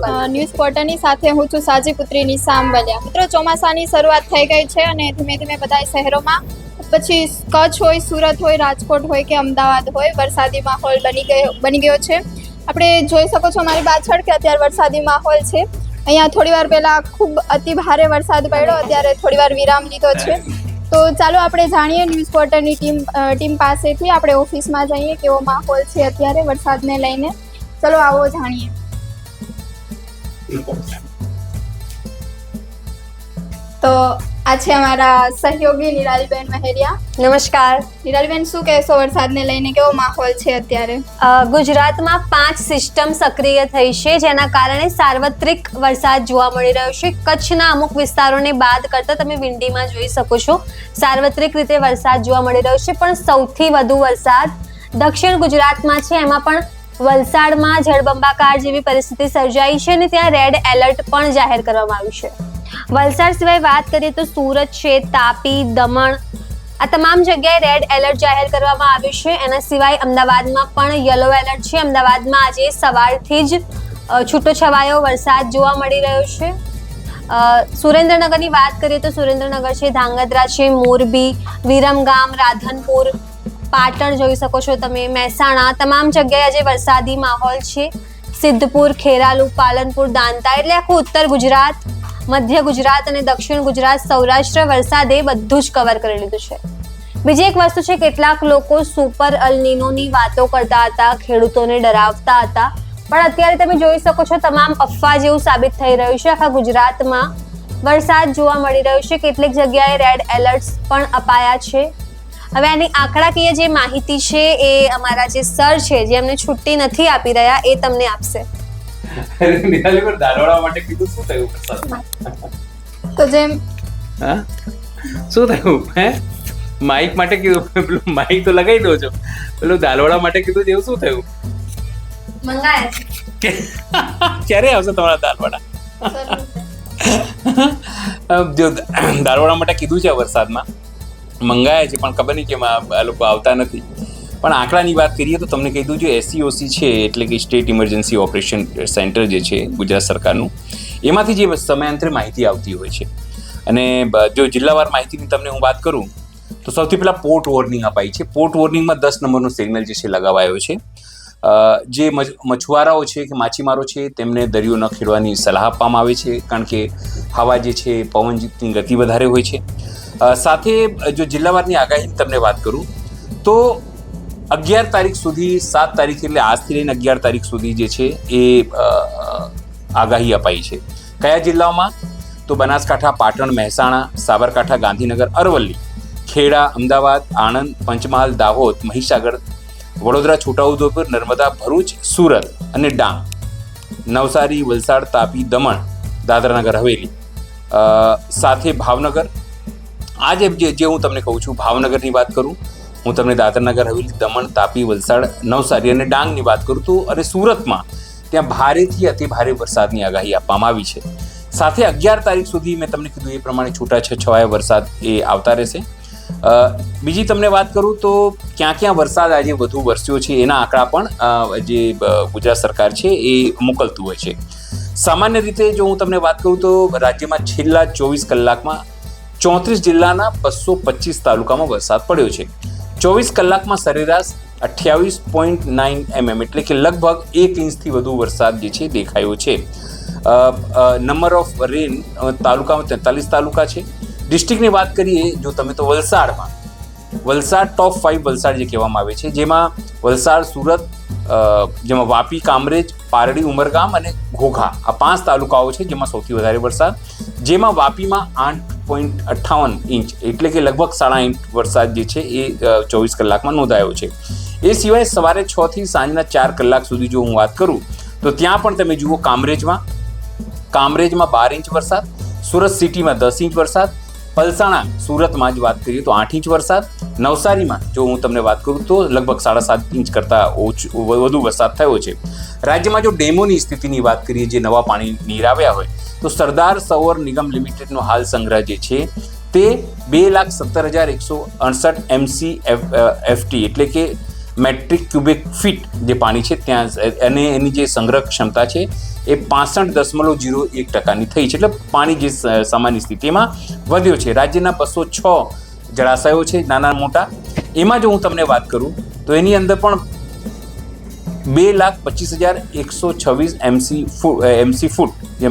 News પોર્ટલની સાથે હું છું સાજી પુત્રી નિશા અંબલિયા. મિત્રો, ચોમાસાની શરૂઆત થઈ ગઈ છે અને ધીમે ધીમે બધા શહેરોમાં, પછી કચ્છ હોય, સુરત હોય, રાજકોટ હોય કે અમદાવાદ હોય, વરસાદી માહોલ બની ગયો છે. આપણે જોઈ શકો છો મારી પાછળ કે અત્યારે વરસાદી માહોલ છે. અહીંયા થોડી વાર પહેલાં ખૂબ અતિ ભારે વરસાદ પડ્યો, અત્યારે થોડી વાર વિરામ લીધો છે. તો ચાલો આપણે જાણીએ ન્યૂઝ પોર્ટલની ટીમ પાસેથી. આપણે ઓફિસમાં જઈએ કેવો માહોલ છે અત્યારે વરસાદને લઈને. ચલો આવો જાણીએ. તો આ છે અમારા સહયોગી નિરાલીબેન મહેરિયા. નમસ્કાર. નિરાલીબેન, શું કહેશો વરસાદને લઈને કેવો માહોલ છે અત્યારે? ગુજરાતમાં 5 સિસ્ટમ સક્રિય થઈ છે, જેના કારણે સાર્વત્રિક વરસાદ જોવા મળી રહ્યો છે. કચ્છના અમુક વિસ્તારોને બાદ કરતા તમે વિંડીમાં જોઈ શકો છો સાર્વત્રિક રીતે વરસાદ જોવા મળી રહ્યો છે. પણ સૌથી વધુ વરસાદ દક્ષિણ ગુજરાતમાં છે. એમાં પણ વલસાડમાં જળબંબાકાર જેવી પરિસ્થિતિ સર્જાઈ છે અને ત્યાં રેડ એલર્ટ પણ જાહેર કરવામાં આવ્યું છે. વલસાડ સિવાય વાત કરીએ તો સુરત છે, તાપી, દમણ, આ તમામ જગ્યાએ રેડ એલર્ટ જાહેર કરવામાં આવ્યું છે. એના સિવાય અમદાવાદમાં પણ યલો એલર્ટ છે. અમદાવાદમાં આજે સવારથી જ છૂટો છવાયો વરસાદ જોવા મળી રહ્યો છે. સુરેન્દ્રનગરની વાત કરીએ તો સુરેન્દ્રનગર છે, ધાંગધ્રા છે, મોરબી, વિરમગામ, રાધનપુર, પાટણ જોઈ શકો છો તમે, મહેસાણા, તમામ જગ્યાએ આજે વરસાદી માહોલ છે. સિદ્ધપુર, ખેરાલુ, પાલનપુર, દાંતા, એટલે આખું ઉત્તર ગુજરાત, મધ્ય ગુજરાત અને દક્ષિણ ગુજરાત, સૌરાષ્ટ્ર વરસાદે બધું જ કવર કરી લીધું છે. બીજી એક વસ્તુ છે, કેટલાક લોકો સુપર અલનીનોની વાતો કરતા હતા, ખેડૂતોને ડરાવતા હતા, પણ અત્યારે તમે જોઈ શકો છો તમામ અફવા જેવું સાબિત થઈ રહ્યું છે. આખા ગુજરાતમાં વરસાદ જોવા મળી રહ્યો છે. કેટલીક જગ્યાએ રેડ એલર્ટ્સ પણ અપાયા છે. હવે આની આંકડાકીય જે માહિતી છે એ અમારા જે સર છે, જે અમને છુટ્ટી નથી આપી રહ્યા, એ તમને આપશે. દાલવાડા માટે કીધું શું થયું? તો જેમ શું થયું? હે, માઇક માટે કીધું, પેલું માઇક તો લગાવી દો છો, પેલું દાલવાડા માટે કીધું એવું શું થયું? મંગાયા છે. ક્યારે આવશે તમારા દાલવાડા? જો દાલવાડા માટે કીધું છે વરસાદમાં, મંગાયા છે, પણ ખબર નહીં કે આ લોકો આવતા નથી. પણ આંકડાની વાત કરીએ તો તમને કહી દઉં, જો SCOC છે એટલે કે સ્ટેટ ઇમરજન્સી ઓપરેશન સેન્ટર જે છે ગુજરાત સરકારનું, એમાંથી જે સમયાંતરે માહિતી આવતી હોય છે. અને જો જિલ્લાવાર માહિતીની તમને હું વાત કરું તો સૌથી પહેલાં પોર્ટ વોર્નિંગ અપાઈ છે. પોર્ટ વોર્નિંગમાં 10 નંબરનો સિગ્નલ જે છે લગાવાયો છે. જે મછુઆરાઓ છે કે માછીમારો છે તેમને દરિયો ન ખેડવાની સલાહ આપવામાં આવે છે, કારણ કે હવા જે છે પવનની ગતિ વધારે હોય છે. સાથે જો જિલ્લાવારની આગાહીની તમને વાત કરું તો 11 તારીખ સુધી, 7 તારીખ એટલે આજથી લઈને 11 તારીખ સુધી જે છે એ આગાહી અપાઈ છે. કયા જિલ્લાઓમાં? તો બનાસકાંઠા, પાટણ, મહેસાણા, સાબરકાંઠા, ગાંધીનગર, અરવલ્લી, ખેડા, અમદાવાદ, આણંદ, પંચમહાલ, દાહોદ, મહીસાગર, વડોદરા, છોટાઉદેપુર, નર્મદા, ભરૂચ, સુરત અને ડાંગ, નવસારી, વલસાડ, તાપી, દમણ, દાદરાનગર હવેલી, સાથે ભાવનગર. આ જે હું તમને કહું છું, ભાવનગરની વાત કરું, હું તમને દાદરાનગર હવેલી, દમણ, તાપી, વલસાડ, નવસારી અને ડાંગની વાત કરું તો, અને સુરતમાં ત્યાં ભારેથી અતિ ભારે વરસાદની આગાહી આપવામાં આવી છે. સાથે 11 તારીખ સુધી મેં તમને કીધું એ પ્રમાણે છૂટાછવાયા વરસાદ એ આવતા રહેશે. બીજી તમને વાત કરું તો ક્યાં ક્યાં વરસાદ આજે વધુ વરસ્યો છે એના આંકડા પણ જે ગુજરાત સરકાર છે એ મોકલતું હોય છે. સામાન્ય રીતે જો હું તમને વાત કરું તો રાજ્યમાં છેલ્લા 24 કલાકમાં 34 જિલ્લાના 225 તાલુકામાં વરસાદ પડ્યો છે. 24 કલાકમાં સરેરાશ 28.9 mm એટલે કે લગભગ 1 ઇંચથી વધુ વરસાદ જે છે દેખાયો છે. નંબર ઓફ રેન તાલુકામાં 43 તાલુકા છે. ડિસ્ટ્રિક્ટની વાત કરીએ જો તમે તો વલસાડ ટોપ 5 વલસાડ જે કહેવામાં આવે છે, જેમાં વલસાડ, સુરત, જેમાં વાપી, કામરેજ, પારડી, ઉમરગામ અને ઘોઘા, આ 5 તાલુકાઓ છે જેમાં સૌથી વધારે વરસાદ, જેમાં વાપીમાં 8.58 ઇંચ એટલે કે લગભગ 8.5 ઇંચ વરસાદ જે છે એ 24 કલાકમાં નોંધાયો છે. એ સિવાય સવારે 6 થી સાંજના 4 કલાક સુધી જો હું વાત કરું તો ત્યાં પણ તમે જુઓ, કામરેજમાં 12 ઇંચ વરસાદ, સુરત સિટીમાં 10 ઇંચ વરસાદ, પલસાણા સુરતમાં જ વાત કરીએ તો 8 ઇંચ વરસાદ, નવસારીમાં જો હું તમને વાત કરું તો લગભગ 7.5 ઇંચ કરતાં વધુ વરસાદ થયો છે. રાજ્યમાં જો ડેમોની સ્થિતિની વાત કરીએ, જે નવા પાણી નીર આવ્યા હોય, તો સરદાર સરોવર નિગમ લિમિટેડનો હાલ સંગ્રહ જે છે તે 2,17,168 MCFT એટલે કે મેટ્રિક ક્યુબિક ફીટ જે પાણી છે ત્યાં, અને એની જે સંગ્રહ ક્ષમતા છે એ 65.01% થઈ છે. એટલે પાણી જે સામાન્ય સ્થિતિમાં વધ્યો છે. રાજ્યના 206 જળાશયો છે નાના મોટા. એમાં જો હું તમને વાત કરું તો એની અંદર પણ 2,25,126 MC ફૂટ જે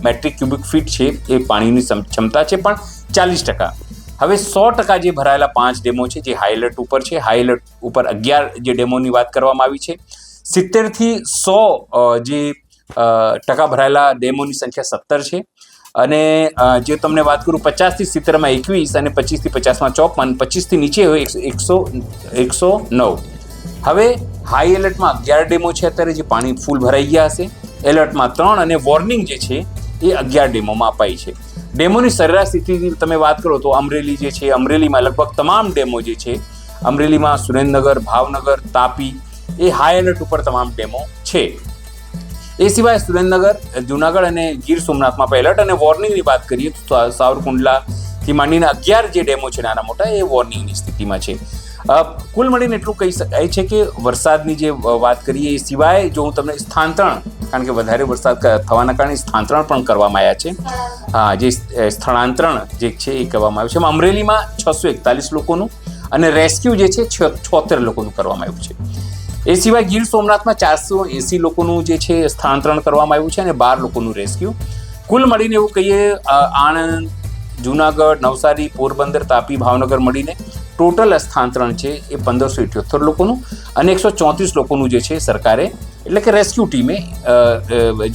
મેટ્રિક ક્યુબિક ફીટ છે એ પાણીની ક્ષમતા છે, પણ 40%. હવે 100% જે ભરાયેલા 5 ડેમો છે જે હાઈ એલર્ટ ઉપર છે. હાઈ એલર્ટ ઉપર 11 જે ડેમોની વાત કરવામાં આવી છે. 70 થી 100 જે ટકા ભરાયેલા ડેમોની સંખ્યા 17 છે. અને જે તમને વાત કરું 50 થી 70 21 અને 25 થી 50 54, 25 થી નીચે હોય 109. હવે હાઈ એલર્ટમાં 11 ડેમો છે અત્યારે જે પાણી ફૂલ ભરાઈ ગયા હશે. એલર્ટમાં 3 અને વોર્નિંગ જે છે એ 11 ડેમોમાં અપાઈ છે. ડેમોની સરેરાશ સ્થિતિની તમે વાત કરો તો અમરેલી જે છે, અમરેલીમાં લગભગ તમામ ડેમો જે છે, અમરેલીમાં સુરેન્દ્રનગર, ભાવનગર, તાપી એ હાઈ એલર્ટ ઉપર તમામ ડેમો છે. એ સિવાય સુરેન્દ્રનગર, જુનાગઢ અને ગીર સોમનાથમાં પણ એલર્ટ. અને વોર્નિંગની વાત કરીએ તો સાવરકુંડલાથી માંડીને 11 જે ડેમો છે નાના મોટા એ વોર્નિંગની સ્થિતિમાં છે. કુલ મળીને એટલું કહી શકાય છે કે વરસાદની જે વાત કરીએ એ સિવાય જો હું તમને સ્થળાંતરણ, કારણ કે વધારે વરસાદ થવાના કારણે સ્થળાંતરણ પણ કરવામાં આવ્યા છે. હા, જે સ્થળાંતરણ જે છે એ કરવામાં આવ્યું છે. એમાં અમરેલીમાં 641 લોકોનું અને રેસ્ક્યુ જે છે 76 લોકોનું કરવામાં આવ્યું છે. એ સિવાય ગીર સોમનાથમાં 480 લોકોનું જે છે સ્થળાંતરણ કરવામાં આવ્યું છે અને 12 લોકોનું રેસ્ક્યુ. કુલ મળીને એવું કહીએ આણંદ, જુનાગઢ, નવસારી, પોરબંદર, તાપી, ભાવનગર મળીને ટોટલ સ્થળાંતરણ છે એ 1578 લોકોનું અને 134 લોકોનું જે છે સરકારે એટલે કે રેસ્ક્યુ ટીમે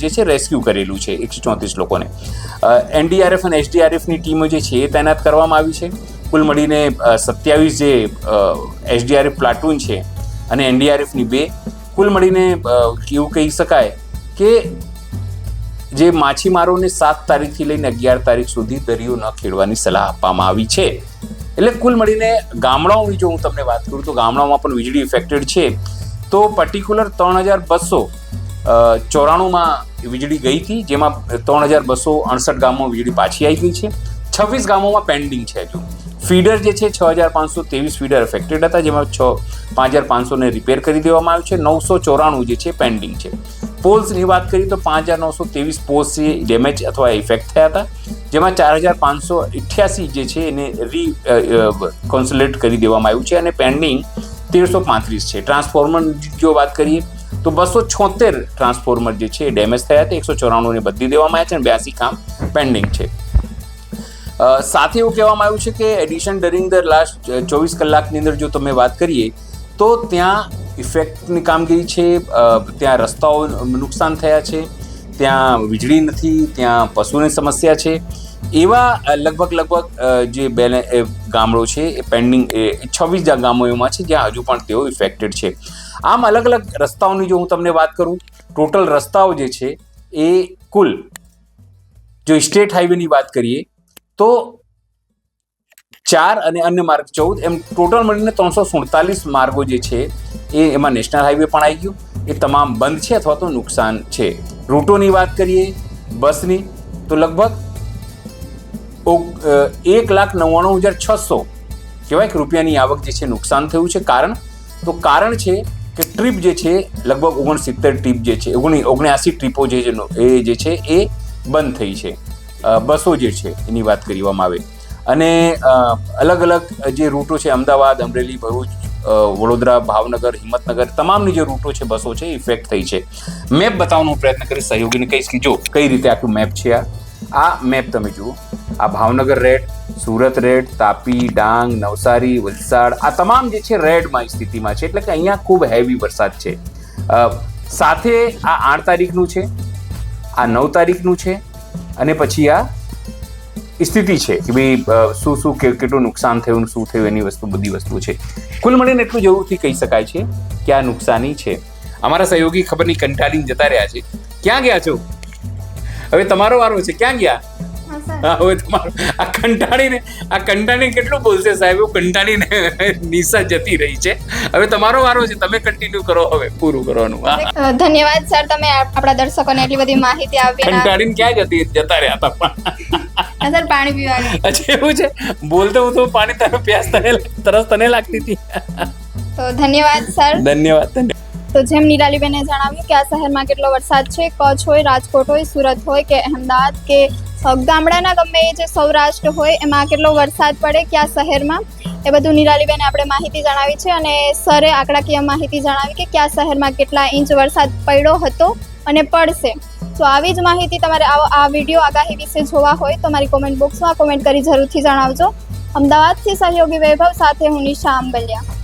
જે છે રેસ્ક્યુ કરેલું છે 134 લોકોને. NDRF અને SDRFની ટીમો જે છે એ તૈનાત કરવામાં આવી છે. કુલ મળીને 27 જે SDRF પ્લાટૂન છે અને NDRFની 2. કુલ મળીને એવું કહી શકાય કે જે માછીમારોને 7 તારીખથી લઈને 11 તારીખ સુધી દરિયો ન ખેડવાની સલાહ આપવામાં આવી છે. એટલે કુલ મળીને ગામડાઓની જો હું તમને વાત કરું તો ગામડાઓમાં પણ વીજળી ઇફેક્ટેડ છે. તો પર્ટિક્યુલર 3,294માં વીજળી ગઈ હતી, જેમાં 3,268 ગામમાં વીજળી પાછી આવી ગઈ છે. 26 ગામોમાં પેન્ડિંગ છે હજુ. ફીડર જે છે 6,523 ફીડર અફેક્ટેડ હતા, જેમાં 5,500ને રિપેર કરી દેવામાં આવ્યું છે. 994 જે છે પેન્ડિંગ છે. પોલ્સની વાત કરીએ તો 5,923 પોલ્સ છે ડેમેજ અથવા ઇફેક્ટ થયા હતા, જેમાં 4,588 જે છે એને કોન્સોલેટ કરી દેવામાં આવ્યું છે અને પેન્ડિંગ 1335 છે. ટ્રાન્સફોર્મર જો વાત કરીએ તો 276 ટ્રાન્સફોર્મર જે છે ડેમેજ થયા હતા, 194ને બદલી દેવામાં આવ્યા છે અને 82 કામ પેન્ડિંગ છે. સાથે એવું કહેવામાં આવ્યું છે કે એડિશન ડરિંગ ધ લાસ્ટ 24 કલાકની અંદર જો તમે વાત કરીએ તો ત્યાં ઇફેક્ટની કામગીરી છે. ત્યાં રસ્તાઓ નુકસાન થયા છે, ત્યાં વીજળી નથી, ત્યાં પશુની સમસ્યા છે. એવા લગભગ જે ગામડો છે એ પેન્ડિંગ 26 ગામો એમાં છે જ્યાં હજુ પણ તેઓ ઇફેક્ટેડ છે. આમ અલગ અલગ રસ્તાઓની જો હું તમને વાત કરું, ટોટલ રસ્તાઓ જે છે એ કુલ જો સ્ટેટ હાઈવેની વાત કરીએ તો 4 અને અન્ય માર્ગ 14, એમ ટોટલ મળીને 347 માર્ગો જે છે એમાં નેશનલ હાઈવે પણ આવી ગયું. એ તમામ બંધ છે અથવા તો નુકસાન છે. રૂટોની વાત કરીએ બસની તો લગભગ 1,99,600 કહેવાય કે રૂપિયાની આવક જે છે નુકસાન થયું છે. કારણ છે કે ટ્રીપ જે છે લગભગ 69 ટ્રીપ જે છે 79 ટ્રીપો જે છે એ બંધ થઈ છે. બસો જે છે એની વાત કરવામાં આવે અને અલગ અલગ જે રૂટો છે અમદાવાદ, અમરેલી, ભરૂચ, વડોદરા, ભાવનગર, હિંમતનગર તમામની જે રૂટો છે બસો છે ઇફેક્ટ થઈ છે. મેપ બતાવવાનો પ્રયત્ન કરીશ, સહયોગીને કહીશ કે જો કઈ રીતે આખું મેપ છે. આ મેપ તમે જુઓ, આ ભાવનગર રેડ, સુરત રેડ, તાપી, ડાંગ, નવસારી, વલસાડ આ તમામ જે છે રેડમાં સ્થિતિમાં છે. એટલે કે અહીંયા ખૂબ હેવી વરસાદ છે. સાથે આ 8 તારીખનું છે, આ 9 તારીખનું છે અને પછી આ સ્થિતિ છે કે ભાઈ શું કેટલું નુકસાન થયું, શું થયું એની બધી વસ્તુ છે. કુલ મળીને એટલું જરૂરથી કહી શકાય છે કે આ નુકસાની છે. અમારા સહયોગી ખબર નહીં કંટાળીને જતા રહ્યા છે. ક્યાં ગયા છો? હવે તમારો વારો છે. ક્યાં ગયા? હવે તમારો આ કંટાળીને કેટલું બોલશે સાહેબ? કંટાળીને નિશા જતી રહી છે. હવે તમારો વારો છે, તમે કન્ટિન્યુ કરો, હવે પૂરું કરવાનું. ધન્યવાદ સર, તમે આપણા દર્શકોને એટલી બધી માહિતી આપી. કંટાળીને ક્યાં જતા રહ્યા હતા? સર પાણી પીવા. અચ્છા એવું છે, બોલતો હું તો પાણી તરસ તને લાગતી હતી. તો ધન્યવાદ સર. ધન્યવાદ. તો જેમ નિરાલીબેને જણાવ્યું કે આ શહેરમાં કેટલો વરસાદ છે, કચ્છ હોય, રાજકોટ હોય, સુરત હોય કે અહેમદાબાદ કે ગામડાના ગમે એ જે સૌરાષ્ટ્ર હોય એમાં કેટલો વરસાદ પડે કયા શહેરમાં, એ બધું નિરાલીબેને આપણે માહિતી જણાવી છે. અને સરે આંકડાકીય માહિતી જણાવી કે કયા શહેરમાં કેટલા ઇંચ વરસાદ પડ્યો હતો અને પડશે. તો આવી જ માહિતી તમારે આ વિડીયો આગાહી વિશે જોવા હોય તો મારી કોમેન્ટ બોક્સમાં કોમેન્ટ કરી જરૂરથી જણાવજો. અમદાવાદથી સહયોગી વૈભવ સાથે હું નિશા આંબલિયા.